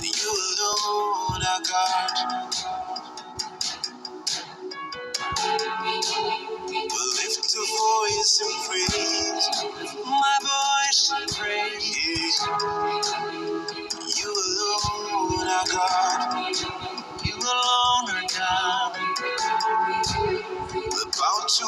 You alone are God. Will lift a voice and praise. My voice and praise. You alone are God. You alone are God. We're bound to